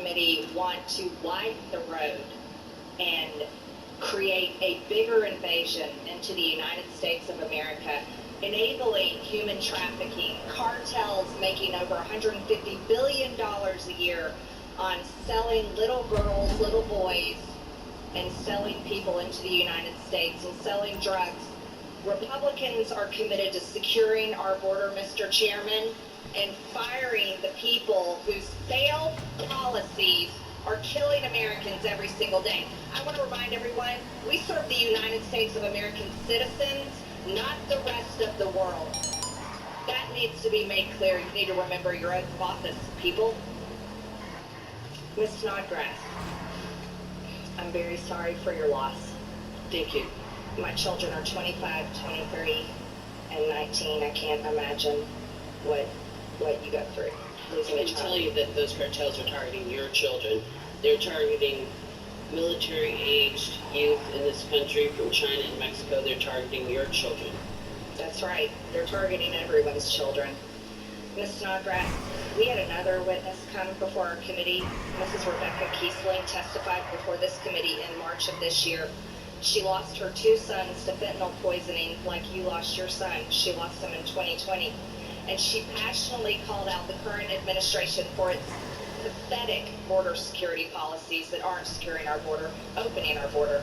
committee want to widen the road and create a bigger invasion into the United States of America, enabling human trafficking, cartels making over $150 billion a year on selling little girls, little boys, and selling people into the United States and selling drugs. Republicans are committed to securing our border, Mr. Chairman, and firing the people whose failed policies are killing Americans every single day. I want to remind everyone, we serve the United States of American citizens, not the rest of the world. That needs to be made clear. You need to remember your oath of office, people. Ms. Snodgrass, I'm very sorry for your loss. Thank you. My children are 25, 23, and 19. I can't imagine what you go through. I can tell you that those cartels are targeting your children. They're targeting military-aged youth in this country from China and Mexico. They're targeting your children. That's right. They're targeting everyone's children. Ms. Snodgrass, we had another witness come before our committee. Mrs. Rebecca Kiesling testified before this committee in March of this year. She lost her 2 sons to fentanyl poisoning like you lost your son. She lost them in 2020. And she passionately called out the current administration for its pathetic border security policies that aren't securing our border, opening our border,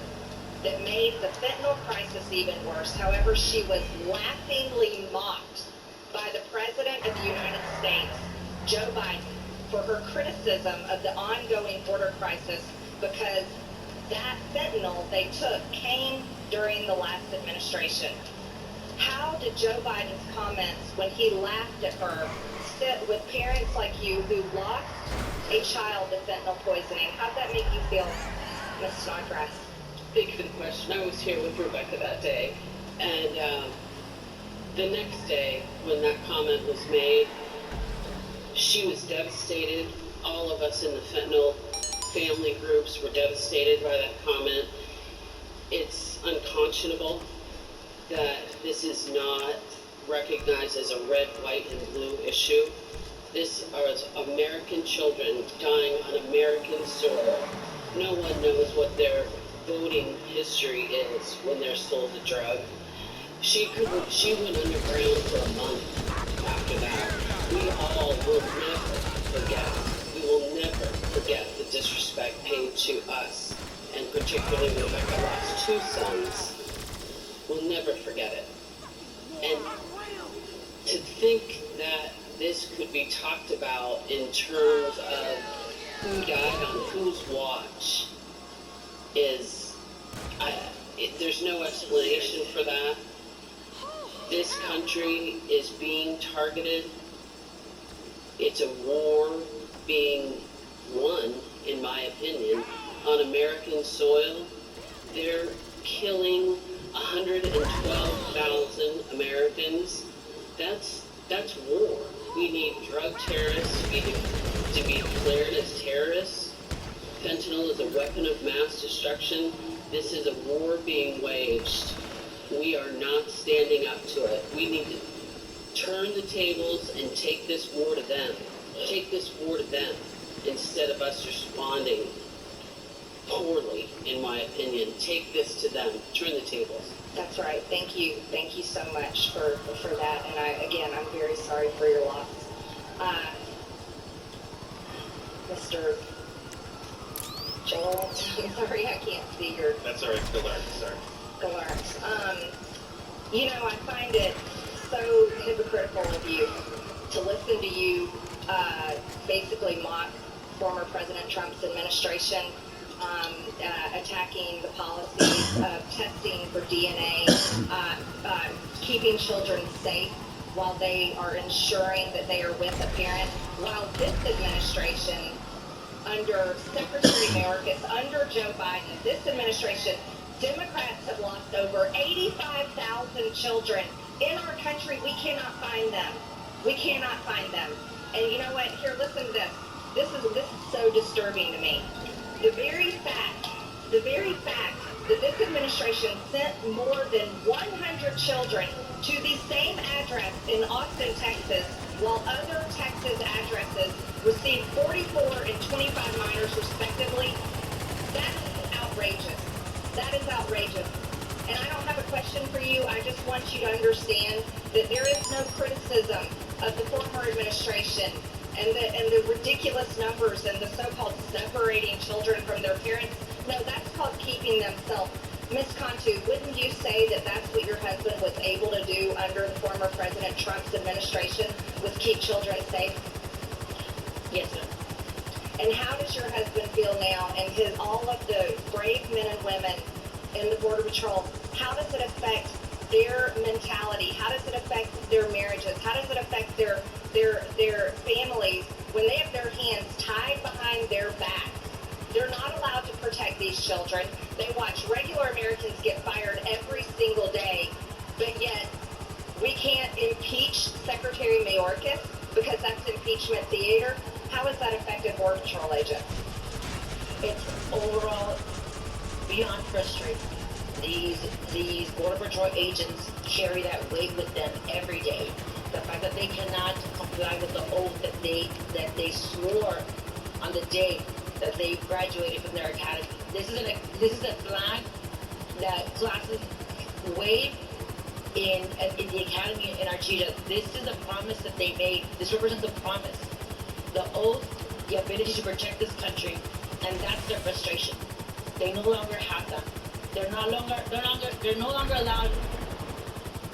that made the fentanyl crisis even worse. However, she was laughingly mocked by the President of the United States, Joe Biden, for her criticism of the ongoing border crisis because that fentanyl they took came during the last administration. How did Joe Biden's comments, when he laughed at her, sit with parents like you who lost a child to fentanyl poisoning? How'd that make you feel, Ms. Snodgrass? Big good question. I was here with Rebecca that day, and the next day when that comment was made, she was devastated. All of us in the fentanyl family groups were devastated by that comment. It's unconscionable that this is not recognized as a red, white, and blue issue. This is American children dying on American soil. No one knows what their voting history is when they're sold a drug. She went underground for a month after that. We all will never forget. We will never forget the disrespect paid to us, and particularly Rebecca lost 2 sons. We'll never forget it. And to think that this could be talked about in terms of who died on whose watch is, there's no explanation for that. This country is being targeted. It's a war being won, in my opinion, on American soil. They're killing 112,000 Americans. That's war. We need drug terrorists to be declared as terrorists. Fentanyl is a weapon of mass destruction. This is a war being waged. We are not standing up to it. We need to turn the tables and take this war to them. Take this war to them instead of us responding poorly, in my opinion. Take this to them. Turn the tables. That's right. Thank you. Thank you so much for that. And I'm very sorry for your loss. Mr. Joel, I'm sorry, I can't see your... That's all right. Sorry. Gallards. I find it so hypocritical of you to listen to you basically mock former President Trump's administration, attacking the policies of testing for DNA, keeping children safe while they are ensuring that they are with a parent, while this administration, under Secretary Mayorkas, under Joe Biden, this administration, Democrats have lost over 85,000 children in our country. We cannot find them. We cannot find them. And you know what? Here, listen to this. This is so disturbing to me. The very fact that this administration sent more than 100 children to the same address in Austin, Texas, while other Texas addresses received 44 and 25 miles outrageous. And I don't have a question for you. I just want you to understand that there is no criticism of the former administration and the ridiculous numbers and the so-called separating children from their parents. No, that's called keeping them safe. Ms. Cantu, wouldn't you say that that's what your husband was able to do under the former President Trump's administration, was keep children safe? Yes, ma'am. And how does your husband feel now, and all of the brave men and women in the Border Patrol? How does it affect their mentality? How does it affect their marriages? How does it affect their families when they have their hands tied behind their back? They're not allowed to protect these children. They watch regular Americans get fired every single day, but yet we can't impeach Secretary Mayorkas because that's impeachment theater. How has that affected Border Patrol agents? It's overall beyond frustrating. These Border Patrol agents carry that weight with them every day. The fact that they cannot comply with the oath that they swore on the day that they graduated from their academy. This is a flag that classes wave in the academy in Archita. This is a promise that they made. This represents a promise. The oath, the ability to protect this country, and that's their frustration. They no longer have that. They're no longer allowed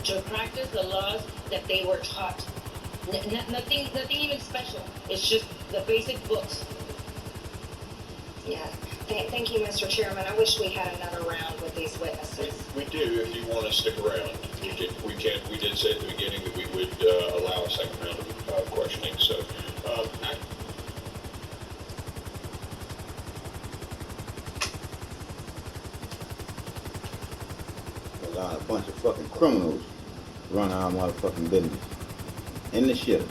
to practice the laws that they were taught. Nothing even special. It's just the basic books. Yeah. Thank you, Mr. Chairman. I wish we had another round with these witnesses. We do, if you want to stick around. We did say at the beginning that we would allow a second round of questioning, so. Allowing a bunch of fucking criminals run our motherfucking business in the ship.